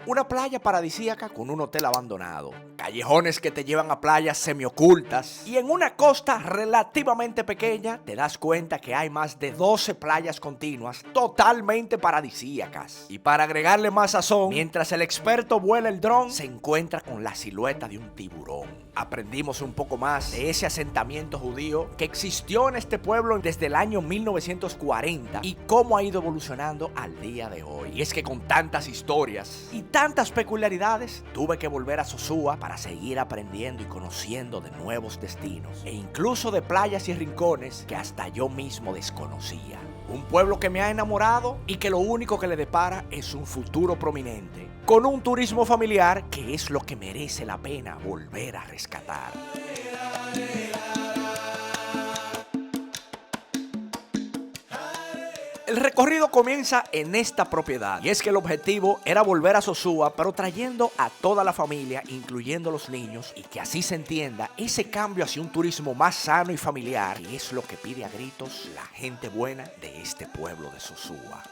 Una playa paradisíaca con un hotel abandonado, callejones que te llevan a playas semiocultas y en una costa relativamente pequeña te das cuenta que hay más de 12 playas continuas totalmente paradisíacas. Y para agregarle más sazón, mientras el experto vuela el dron, se encuentra con la silueta de un tiburón. Aprendimos un poco más de ese asentamiento judío que existió en este pueblo desde el año 1940 y cómo ha ido evolucionando al día de hoy. Y es que con tantas historias y tantas peculiaridades, tuve que volver a Sosúa para seguir aprendiendo y conociendo de nuevos destinos e incluso de playas y rincones que hasta yo mismo desconocía. Un pueblo que me ha enamorado y que lo único que le depara es un futuro prominente, con un turismo familiar que es lo que merece la pena volver a rescatar. El recorrido comienza en esta propiedad y es que el objetivo era volver a Sosúa, pero trayendo a toda la familia, incluyendo los niños, y que así se entienda ese cambio hacia un turismo más sano y familiar, y es lo que pide a gritos la gente buena de este pueblo de Sosúa.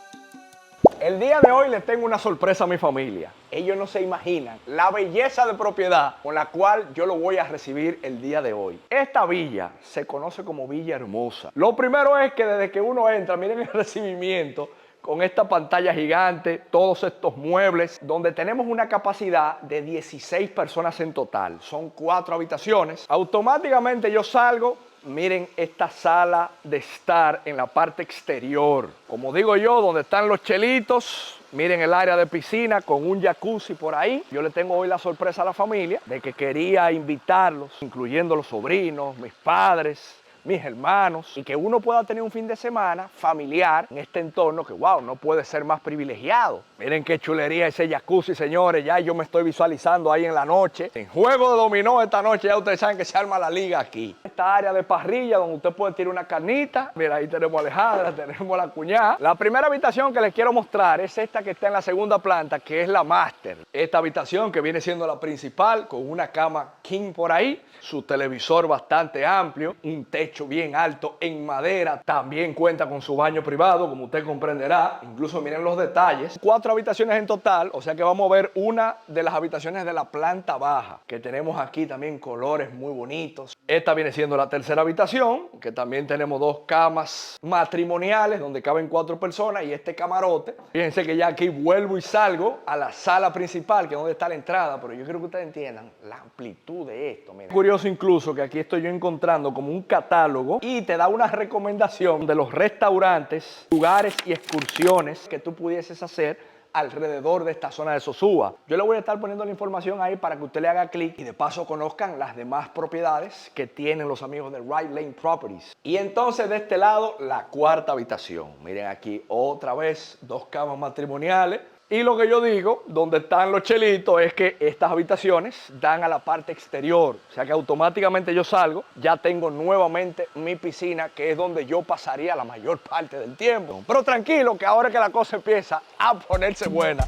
El día de hoy les tengo una sorpresa a mi familia. Ellos no se imaginan la belleza de propiedad con la cual yo lo voy a recibir el día de hoy. Esta villa se conoce como Villa Hermosa. Lo primero es que desde que uno entra, miren el recibimiento, con esta pantalla gigante, todos estos muebles, donde tenemos una capacidad de 16 personas en total. Son 4 habitaciones. Automáticamente yo salgo. Miren esta sala de estar en la parte exterior. Como digo yo, donde están los chelitos. Miren el área de piscina con un jacuzzi por ahí. Yo le tengo hoy la sorpresa a la familia de que quería invitarlos, incluyendo los sobrinos, mis padres, mis hermanos, y que uno pueda tener un fin de semana familiar en este entorno que, wow, no puede ser más privilegiado. Miren qué chulería ese jacuzzi, señores. Ya yo me estoy visualizando ahí en la noche. En juego de dominó esta noche, ya ustedes saben que se arma la liga aquí. Esta área de parrilla donde usted puede tirar una carnita. Mira, ahí tenemos a Alejandra, tenemos a la cuñada. La primera habitación que les quiero mostrar es esta que está en la segunda planta, que es la máster. Esta habitación que viene siendo la principal, con una cama king por ahí, su televisor bastante amplio, un techo bien alto en madera, también cuenta con su baño privado, como usted comprenderá. Incluso miren los detalles. 4 habitaciones en total, o sea que vamos a ver una de las habitaciones de la planta baja, que tenemos aquí también colores muy bonitos. Esta viene siendo la tercera habitación, que también tenemos 2 camas matrimoniales donde caben 4 personas y este camarote. Fíjense que ya aquí vuelvo y salgo a la sala principal, que es donde está la entrada, pero yo quiero que ustedes entiendan la amplitud de esto. Miren. Curioso incluso que aquí estoy yo encontrando como un catálogo y te da una recomendación de los restaurantes, lugares y excursiones que tú pudieses hacer alrededor de esta zona de Sosúa. Yo le voy a estar poniendo la información ahí para que usted le haga clic y de paso conozcan las demás propiedades que tienen los amigos de Right Lane Properties. Y entonces de este lado, la cuarta habitación. Miren aquí otra vez 2 camas matrimoniales. Y lo que yo digo, donde están los chelitos, es que estas habitaciones dan a la parte exterior. O sea que automáticamente yo salgo, ya tengo nuevamente mi piscina, que es donde yo pasaría la mayor parte del tiempo. Pero tranquilo, que ahora que la cosa empieza a ponerse buena.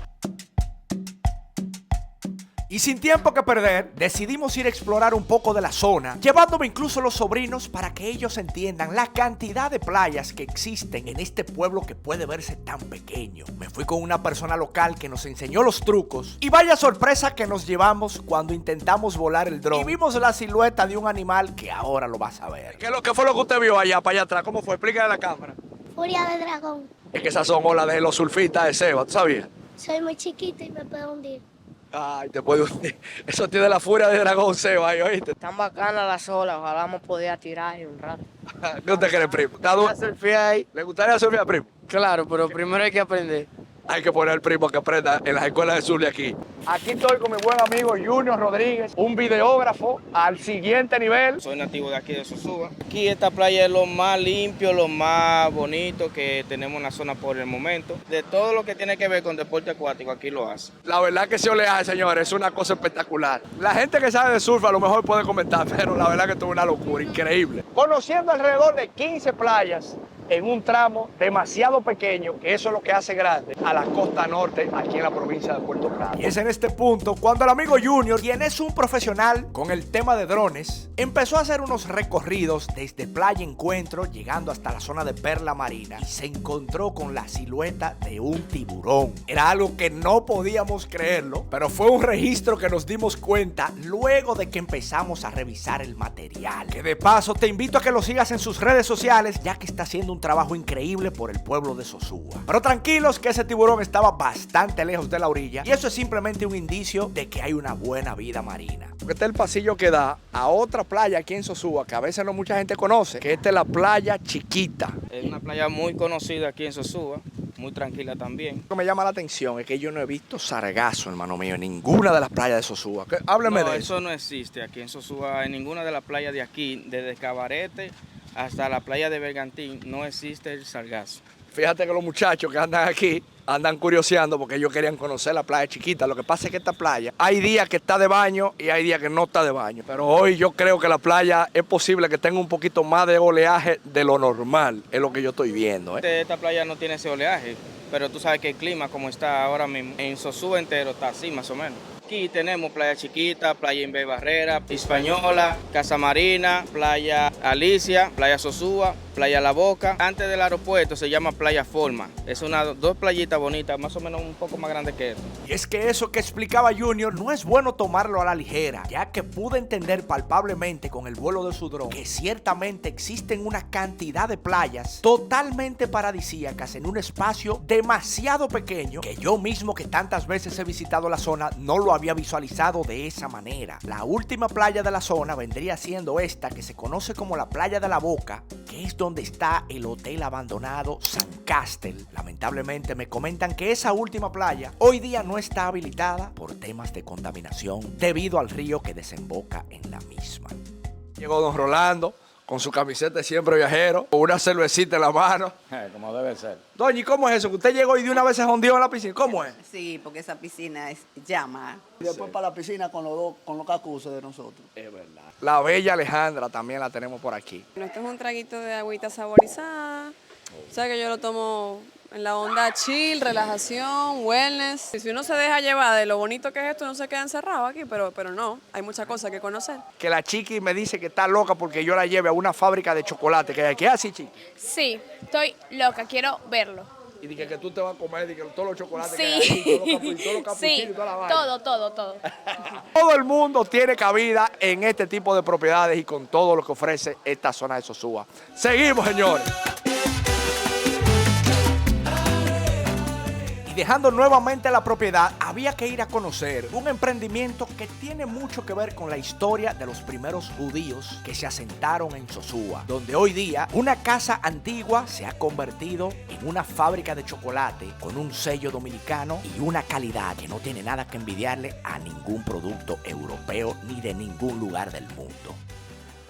Y sin tiempo que perder, decidimos ir a explorar un poco de la zona, llevándome incluso los sobrinos para que ellos entiendan la cantidad de playas que existen en este pueblo que puede verse tan pequeño. Me fui con una persona local que nos enseñó los trucos y vaya sorpresa que nos llevamos cuando intentamos volar el dron y vimos la silueta de un animal que ahora lo vas a ver. ¿Qué fue lo que usted vio allá, para allá atrás? ¿Cómo fue? Explícale a la cámara. Furia de dragón. Es que esas son olas de los surfistas de Seba, ¿tú sabías? Soy muy chiquita y me puedo hundir. Ay, te puede hundir. Eso tiene la furia de dragón, Seba, ahí, ¿oíste? Están bacanas las olas, ojalá me pudiera tirar ahí un rato. ¿Qué usted cree, primo? Ahí. ¿Le gustaría surfear, primo? Claro, pero primero hay que aprender. Hay que poner al primo que aprenda en las escuelas de surf de aquí. Aquí estoy con mi buen amigo Junior Rodríguez, un videógrafo al siguiente nivel. Soy nativo de aquí de Sosúa. Aquí esta playa es lo más limpio, lo más bonito que tenemos en la zona por el momento. De todo lo que tiene que ver con deporte acuático, aquí lo hace. La verdad que ese oleaje, señores, es una cosa espectacular. La gente que sabe de surf a lo mejor puede comentar, pero la verdad que esto es una locura, increíble. Conociendo alrededor de 15 playas, en un tramo demasiado pequeño, que eso es lo que hace grande a la costa norte aquí en la provincia de Puerto Plata. Y es en este punto cuando el amigo Junior, quien es un profesional con el tema de drones, empezó a hacer unos recorridos desde Playa Encuentro, llegando hasta la zona de Perla Marina, y se encontró con la silueta de un tiburón. Era algo que no podíamos creerlo, pero fue un registro que nos dimos cuenta luego de que empezamos a revisar el material. Que de paso te invito a que lo sigas en sus redes sociales, ya que está haciendo un trabajo increíble por el pueblo de Sosúa. Pero tranquilos que ese tiburón estaba bastante lejos de la orilla, y eso es simplemente un indicio de que hay una buena vida marina. Porque este es el pasillo que da a otra playa aquí en Sosúa, que a veces no mucha gente conoce, que esta es la playa Chiquita. Es una playa muy conocida aquí en Sosúa, muy tranquila también. Lo que me llama la atención es que yo no he visto sargazo, hermano mío, en ninguna de las playas de Sosúa. Hábleme No, de eso. eso no existe aquí en Sosúa, en ninguna de las playas de aquí, desde Cabarete hasta la playa de Bergantín, no existe el sargazo. Fíjate que los muchachos que andan aquí andan curioseando porque ellos querían conocer la playa Chiquita. Lo que pasa es que esta playa, hay días que está de baño y hay días que no está de baño. Pero hoy yo creo que la playa es posible que tenga un poquito más de oleaje de lo normal. Es lo que yo estoy viendo. Esta playa no tiene ese oleaje, pero tú sabes que el clima como está ahora mismo, en Sosúa entero está así más o menos. Aquí tenemos Playa Chiquita, Playa Inver Barrera, Hispaniola, Casa Marina, Playa Alicia, Playa Sosúa, Playa La Boca. Antes del aeropuerto se llama Playa Forma. Es dos playitas bonitas, más o menos un poco más grandes que esto. Y es que eso que explicaba Junior no es bueno tomarlo a la ligera, ya que pude entender palpablemente con el vuelo de su dron que ciertamente existen una cantidad de playas totalmente paradisíacas en un espacio demasiado pequeño, que yo mismo, que tantas veces he visitado la zona, no lo había visualizado de esa manera. La última playa de la zona vendría siendo esta, que se conoce como la Playa de la Boca, que es donde está el hotel abandonado San Castel. Lamentablemente me comentan que esa última playa hoy día no está habilitada por temas de contaminación debido al río que desemboca en la misma. Llegó don Rolando con su camiseta de Siempre Viajero, con una cervecita en la mano. Como debe ser. Doña, ¿y cómo es eso? Que usted llegó y de una vez se jondeó en la piscina. ¿Cómo es? Sí, porque esa piscina es llama. Y después para la piscina con los cacuces de nosotros. Es verdad. La bella Alejandra también la tenemos por aquí. Bueno, esto es un traguito de agüita saborizada. O sea que yo lo tomo en la onda chill, relajación, wellness. Y si uno se deja llevar de lo bonito que es esto, no se queda encerrado aquí, pero no, hay muchas cosas que conocer. Que la Chiqui me dice que está loca porque yo la lleve a una fábrica de chocolate que hay aquí. ¿Así, Chiqui? Sí, estoy loca, quiero verlo. Y dije que tú te vas a comer que todos los chocolates que Sí, hay aquí, todos los capuchinos sí, y toda la vaina. todo. Todo el mundo tiene cabida en este tipo de propiedades y con todo lo que ofrece esta zona de Sosúa. Seguimos, señores. Dejando nuevamente la propiedad, había que ir a conocer un emprendimiento que tiene mucho que ver con la historia de los primeros judíos que se asentaron en Sosúa, donde hoy día una casa antigua se ha convertido en una fábrica de chocolate con un sello dominicano y una calidad que no tiene nada que envidiarle a ningún producto europeo ni de ningún lugar del mundo.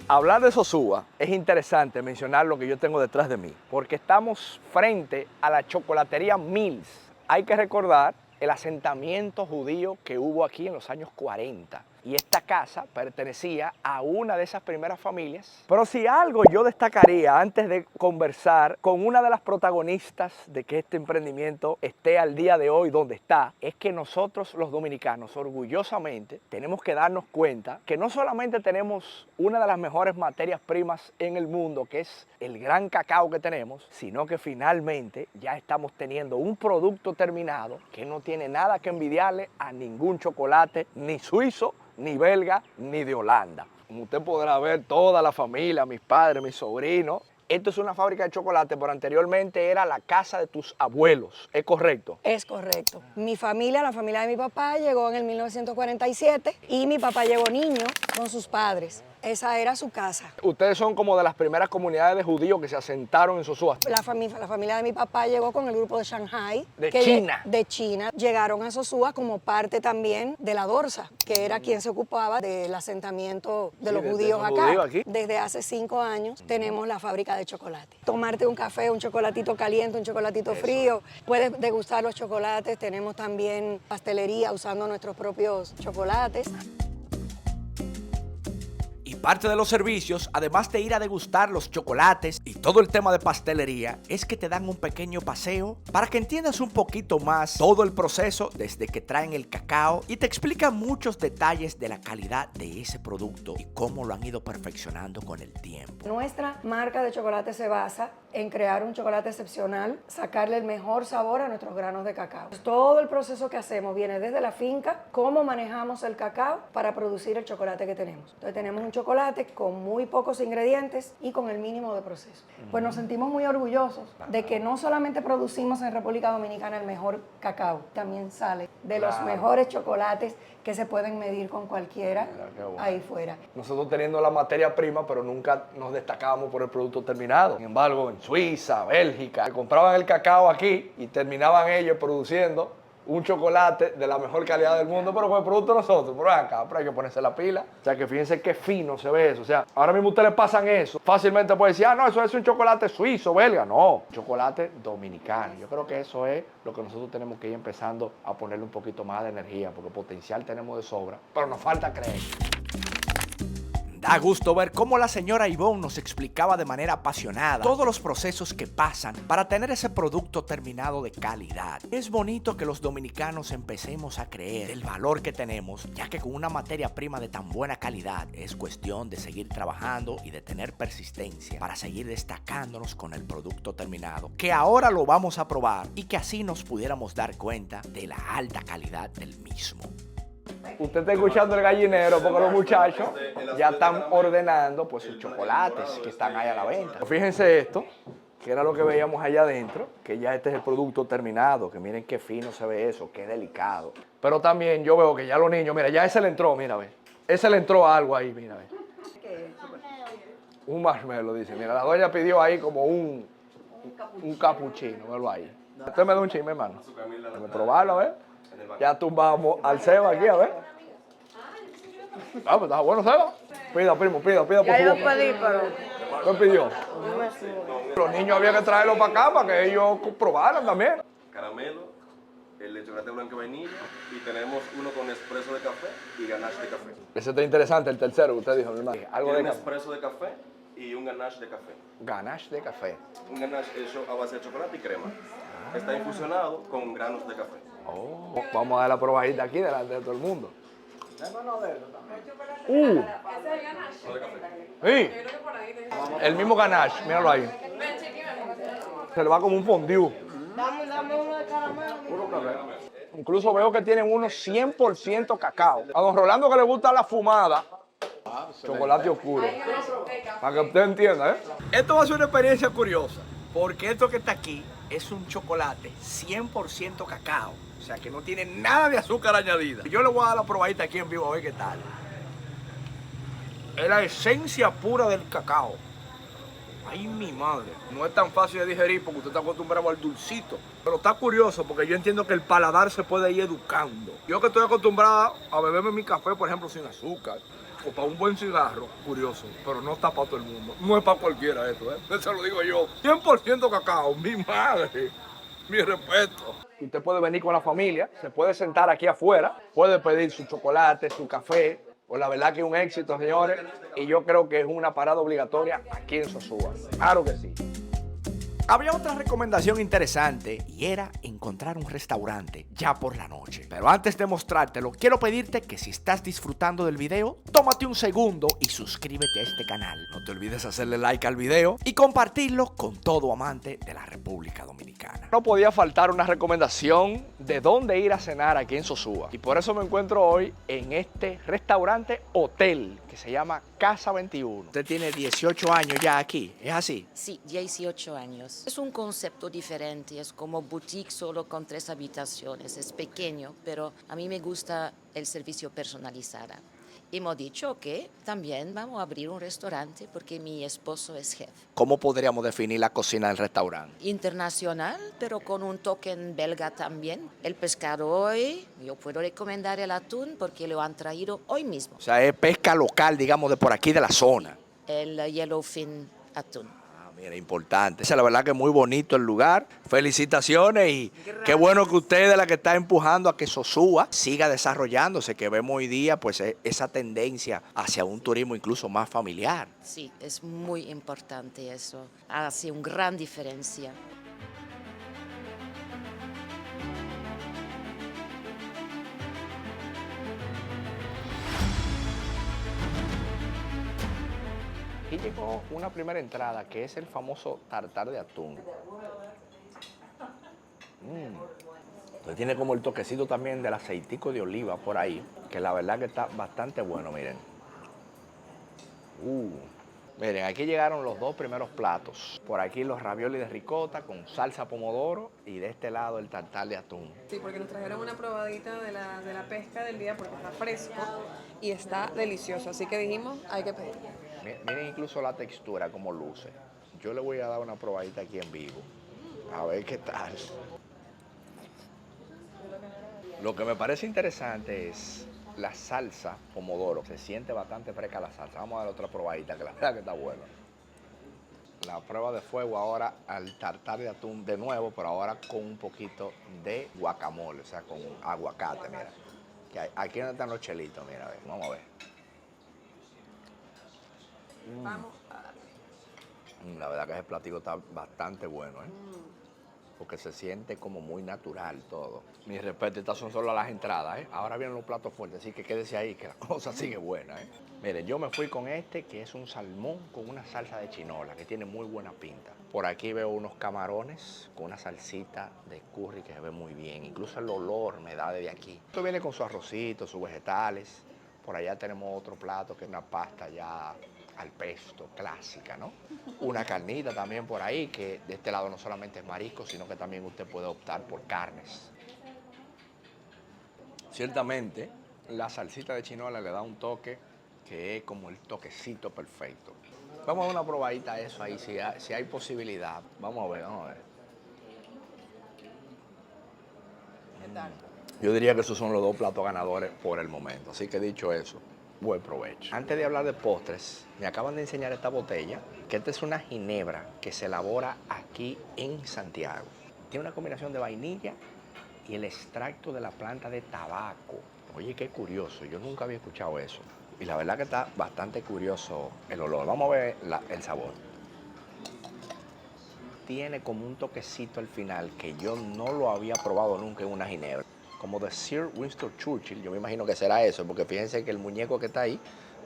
Hablar de Sosúa es interesante mencionar lo que yo tengo detrás de mí, porque estamos frente a la chocolatería Mills. Hay que recordar el asentamiento judío que hubo aquí en los años 40. Y esta casa pertenecía a una de esas primeras familias. Pero si algo yo destacaría antes de conversar con una de las protagonistas de que este emprendimiento esté al día de hoy donde está, es que nosotros los dominicanos orgullosamente tenemos que darnos cuenta que no solamente tenemos una de las mejores materias primas en el mundo, que es el gran cacao que tenemos, sino que finalmente ya estamos teniendo un producto terminado que no tiene nada que envidiarle a ningún chocolate, ni suizo, ni belga, ni de Holanda. Como usted podrá ver, toda la familia, mis padres, mis sobrinos. Esto es una fábrica de chocolate, pero anteriormente era la casa de tus abuelos. ¿Es correcto? Es correcto. Mi familia, la familia de mi papá, llegó en el 1947 y mi papá llegó niño con sus padres. Esa era su casa. Ustedes son como de las primeras comunidades de judíos que se asentaron en Sosúa. La familia de mi papá llegó con el grupo de Shanghai. De China. De China. Llegaron a Sosúa como parte también de la Dorsa, que era quien se ocupaba del asentamiento de los judíos acá. Judíos aquí. Desde hace 5 años tenemos la fábrica de chocolate. Tomarte un café, un chocolatito caliente, un chocolatito frío. Puedes degustar los chocolates. Tenemos también pastelería usando nuestros propios chocolates. Parte de los servicios, además de ir a degustar los chocolates y todo el tema de pastelería, es que te dan un pequeño paseo para que entiendas un poquito más todo el proceso desde que traen el cacao y te explican muchos detalles de la calidad de ese producto y cómo lo han ido perfeccionando con el tiempo. Nuestra marca de chocolate se basa en crear un chocolate excepcional, sacarle el mejor sabor a nuestros granos de cacao. Todo el proceso que hacemos viene desde la finca, cómo manejamos el cacao para producir el chocolate que tenemos. Entonces tenemos un chocolate con muy pocos ingredientes y con el mínimo de proceso. Pues nos sentimos muy orgullosos de que no solamente producimos en República Dominicana el mejor cacao, también sale de los mejores chocolates que se pueden medir con cualquiera ahí fuera. Nosotros teniendo la materia prima, pero nunca nos destacábamos por el producto terminado. Sin embargo, en Suiza, Bélgica, compraban el cacao aquí y terminaban ellos produciendo un chocolate de la mejor calidad del mundo, pero con el producto de nosotros, por acá, pero hay que ponerse la pila. O sea, que fíjense qué fino se ve eso. O sea, ahora mismo ustedes pasan eso, fácilmente pueden decir, ah, no, eso es un chocolate suizo, belga. No, chocolate dominicano. Yo creo que eso es lo que nosotros tenemos que ir empezando a ponerle un poquito más de energía, porque potencial tenemos de sobra, pero nos falta creer. Da gusto ver cómo la señora Ivonne nos explicaba de manera apasionada todos los procesos que pasan para tener ese producto terminado de calidad. Es bonito que los dominicanos empecemos a creer el valor que tenemos, ya que con una materia prima de tan buena calidad es cuestión de seguir trabajando y de tener persistencia para seguir destacándonos con el producto terminado, que ahora lo vamos a probar y que así nos pudiéramos dar cuenta de la alta calidad del mismo. Usted está escuchando el gallinero porque los muchachos ya están ordenando pues sus chocolates que están ahí a la venta. Fíjense esto, que era lo que veíamos allá adentro, que ya este es el producto terminado, que miren qué fino se ve eso, qué delicado. Pero también yo veo que ya los niños, mira, ya ese le entró, mira, ve. Ese le entró algo ahí, mira, ve. Un marshmallow, dice. Mira, la doña pidió ahí como un capuchino, velo ahí. Usted me da un chisme, hermano. Déjame probarlo, a ver. Ya tumbamos al Seba aquí, a ver. Ah, pues está bueno, Seba. Pida, primo, pida, por favor. Ya yo pedí, pero... ¿Qué pidió? Los niños había que traerlos para acá para que ellos probaran también. Caramelo, el de chocolate blanco y vainilla, y tenemos uno con espresso de café y ganache de café. Ese está interesante, el tercero que usted dijo, mi hermano. Algo de un espresso de café y un ganache de café. Ganache de café. Un ganache hecho a base de chocolate y crema. Está infusionado con granos de café. Oh, vamos a dar la probadita aquí delante de todo el mundo. Sí. El mismo ganache, míralo ahí. Se le va como un fondue. Dame uno de caramelo. Incluso veo que tienen unos 100% cacao. A don Rolando que le gusta la fumada, chocolate oscuro. Para que usted entienda, ¿eh? Esto va a ser una experiencia curiosa, porque esto que está aquí es un chocolate 100% cacao. O sea, que no tiene nada de azúcar añadida. Yo le voy a dar la probadita aquí en vivo a ver qué tal. Es la esencia pura del cacao. Ay, mi madre. No es tan fácil de digerir porque usted está acostumbrado al dulcito. Pero está curioso porque yo entiendo que el paladar se puede ir educando. Yo que estoy acostumbrado a beberme mi café, por ejemplo, sin azúcar, o para un buen cigarro, curioso, pero no está para todo el mundo. No es para cualquiera esto, ¿eh? Eso lo digo yo. 100% cacao, mi madre. Mi respeto. Usted puede venir con la familia, se puede sentar aquí afuera, puede pedir su chocolate, su café. Pues la verdad que es un éxito, señores, y yo creo que es una parada obligatoria aquí en Sosúa. Claro que sí. Había otra recomendación interesante y era encontrar un restaurante ya por la noche. Pero antes de mostrártelo, quiero pedirte que si estás disfrutando del video, tómate un segundo y suscríbete a este canal. No te olvides hacerle like al video y compartirlo con todo amante de la República Dominicana. No podía faltar una recomendación de dónde ir a cenar aquí en Sosúa. Y por eso me encuentro hoy en este restaurante hotel que se llama Casa 21. Usted tiene 18 años ya aquí, ¿es así? Sí, 18 años. Es un concepto diferente, es como boutique solo con 3 habitaciones. Es pequeño, pero a mí me gusta el servicio personalizado. Hemos dicho que también vamos a abrir un restaurante porque mi esposo es jefe. ¿Cómo podríamos definir la cocina del restaurante? Internacional, pero con un toque belga también. El pescado hoy, yo puedo recomendar el atún porque lo han traído hoy mismo. O sea, es pesca local, digamos, de por aquí de la zona. El yellowfin atún. Mira, importante. Esa, la verdad que es muy bonito el lugar. Felicitaciones y qué bueno que usted es la que está empujando a que Sosúa siga desarrollándose, que vemos hoy día pues esa tendencia hacia un turismo incluso más familiar. Sí, es muy importante eso. Hace una gran diferencia. Aquí llegó una primera entrada que es el famoso tartar de atún. Entonces tiene como el toquecito también del aceitico de oliva por ahí, que la verdad que está bastante bueno, miren. Miren, aquí llegaron los dos primeros platos. Por aquí los raviolis de ricota con salsa pomodoro y de este lado el tartar de atún. Sí, porque nos trajeron una probadita de la pesca del día porque está fresco y está delicioso. Así que dijimos, hay que pedir. Miren incluso la textura, como luce. Yo le voy a dar una probadita aquí en vivo. A ver qué tal. Lo que me parece interesante es la salsa pomodoro. Se siente bastante fresca la salsa. Vamos a dar otra probadita, que la verdad que está buena. La prueba de fuego ahora al tartar de atún de nuevo, pero ahora con un poquito de guacamole, o sea, con aguacate, mira. Que aquí donde están los chelitos, mira, a ver, vamos a ver. Vamos a... La verdad que ese platillo está bastante bueno, porque se siente como muy natural todo. Mi respeto, estas son solo las entradas, Ahora vienen los platos fuertes, así que quédese ahí, que la cosa sigue buena, Miren, yo me fui con este, que es un salmón con una salsa de chinola, que tiene muy buena pinta. Por aquí veo unos camarones con una salsita de curry que se ve muy bien. Incluso el olor me da desde aquí. Esto viene con su arrocito, sus vegetales. Por allá tenemos otro plato, que es una pasta ya al pesto, clásica, ¿no? Una carnita también por ahí, que de este lado no solamente es marisco, sino que también usted puede optar por carnes. Ciertamente, la salsita de chinola le da un toque que es como el toquecito perfecto. Vamos a dar una probadita a eso ahí, si hay posibilidad. Vamos a ver, vamos a ver. ¿Qué tal? Yo diría que esos son los dos platos ganadores por el momento. Así que dicho eso, buen provecho. Antes de hablar de postres, me acaban de enseñar esta botella, que esta es una ginebra que se elabora aquí en Santiago. Tiene una combinación de vainilla y el extracto de la planta de tabaco. Oye, qué curioso, yo nunca había escuchado eso. Y la verdad que está bastante curioso el olor. Vamos a ver el sabor. Tiene como un toquecito al final que yo no lo había probado nunca en una ginebra. Como de Sir Winston Churchill, yo me imagino que será eso, porque fíjense que el muñeco que está ahí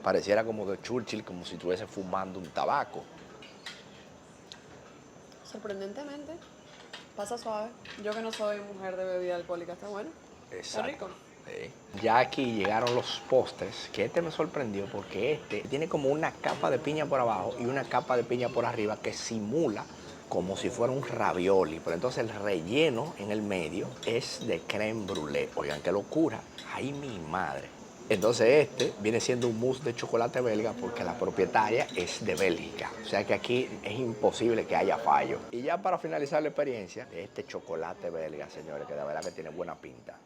pareciera como de Churchill, como si estuviese fumando un tabaco. Sorprendentemente, pasa suave. Yo que no soy mujer de bebida alcohólica, está bueno. Exacto. Está rico. Sí. Ya aquí llegaron los postres, que este me sorprendió porque este tiene como una capa de piña por abajo y una capa de piña por arriba que simula como si fuera un ravioli, pero entonces el relleno en el medio es de crème brûlée. Oigan, qué locura. ¡Ay, mi madre! Entonces este viene siendo un mousse de chocolate belga porque la propietaria es de Bélgica. O sea que aquí es imposible que haya fallo. Y ya para finalizar la experiencia, este chocolate belga, señores, que de verdad que tiene buena pinta.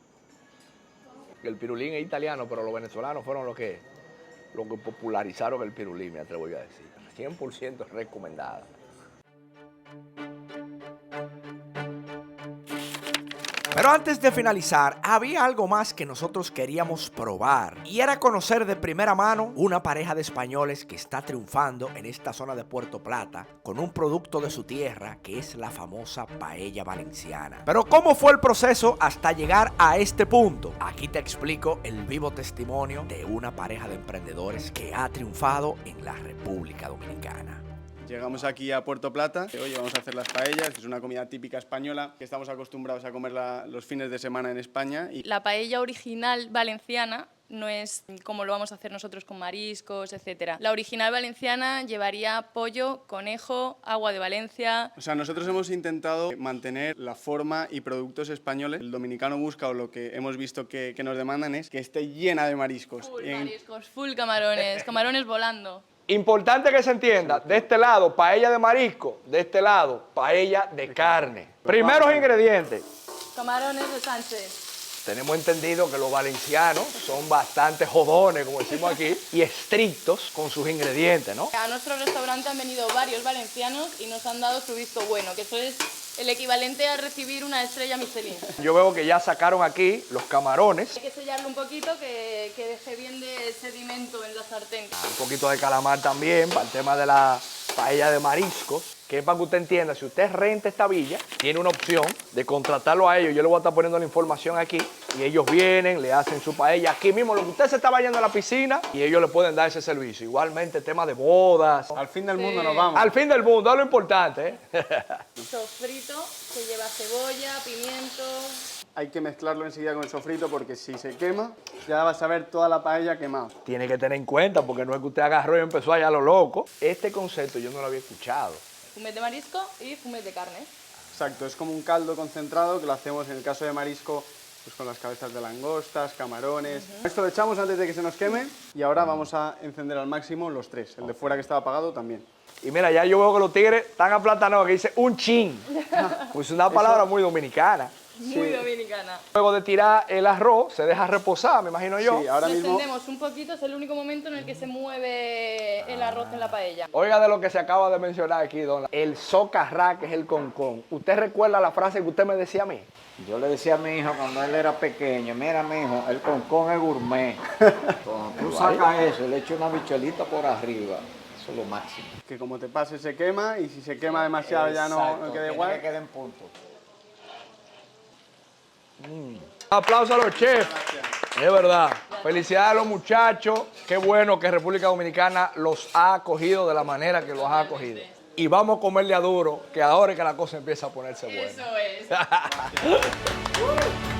El pirulín es italiano, pero los venezolanos fueron los que popularizaron el pirulín, me atrevo yo a decir. 100% recomendada. Pero antes de finalizar, había algo más que nosotros queríamos probar y era conocer de primera mano una pareja de españoles que está triunfando en esta zona de Puerto Plata con un producto de su tierra que es la famosa paella valenciana. Pero ¿cómo fue el proceso hasta llegar a este punto? Aquí te explico el vivo testimonio de una pareja de emprendedores que ha triunfado en la República Dominicana. Llegamos aquí a Puerto Plata, hoy vamos a hacer las paellas, que es una comida típica española, que estamos acostumbrados a comerla los fines de semana en España. La paella original valenciana no es como lo vamos a hacer nosotros con mariscos, etc. La original valenciana llevaría pollo, conejo, agua de Valencia. O sea, nosotros hemos intentado mantener la forma y productos españoles. El dominicano busca, o lo que hemos visto que nos demandan, es que esté llena de mariscos. Full mariscos, full camarones, camarones volando. Importante que se entienda, de este lado paella de marisco, de este lado paella de carne. Primeros ingredientes. Camarones de Sánchez. tenemos entendido que los valencianos son bastante jodones, como decimos aquí, y estrictos con sus ingredientes, ¿no? A nuestro restaurante han venido varios valencianos y nos han dado su visto bueno, que eso es el equivalente a recibir una estrella Michelin. Yo veo que ya sacaron aquí los camarones, Hay que sellarlo un poquito, que deje bien de sedimento en la sartén. un poquito de calamar también, para el tema de la paella de mariscos, que es para que usted entienda, si usted renta esta villa, tiene una opción de contratarlo a ellos. Yo le voy a estar poniendo la información aquí y ellos vienen, le hacen su paella aquí mismo, lo que usted se está bañando en la piscina y ellos le pueden dar ese servicio. Igualmente, tema de bodas. Al fin del mundo nos vamos. Al fin del mundo, es lo importante, ¿eh? Sofrito que lleva cebolla, pimiento. Hay que mezclarlo enseguida con el sofrito porque si se quema, ya vas a ver toda la paella quemada. Tiene que tener en cuenta, porque no es que usted agarró y empezó allá a lo loco. Este concepto yo no lo había escuchado. Fumet de marisco y fumet de carne. Exacto, es como un caldo concentrado que lo hacemos en el caso de marisco pues con las cabezas de langostas, camarones. Esto lo echamos antes de que se nos queme y ahora vamos a encender al máximo los tres. El de fuera que estaba apagado también. Y mira, ya yo veo que los tigres están aplatanados, que dice un chin. Pues es una palabra muy dominicana. Muy dominicana. Luego de tirar el arroz, se deja reposar, me imagino yo. Sí, ahora Lo mismo extendemos un poquito, es el único momento en el que se mueve el arroz en la paella. Oiga de lo que se acaba de mencionar aquí, don. El socarrá, que es el concón. ¿Usted recuerda la frase que usted me decía a mí? Yo le decía a mi hijo cuando él era pequeño, mira mi hijo, el concón es gourmet. Cuando tú sacas eso y le echas una bicholita por arriba, eso es lo máximo. que como te pase se quema y si se quema demasiado ya no queda igual. Que quede en punto. Aplausos a los chefs. Es verdad. Felicidades a los muchachos. Qué bueno que República Dominicana los ha acogido de la manera que los ha acogido. Y vamos a comerle a duro, que ahora es que la cosa empieza a ponerse buena. Eso es.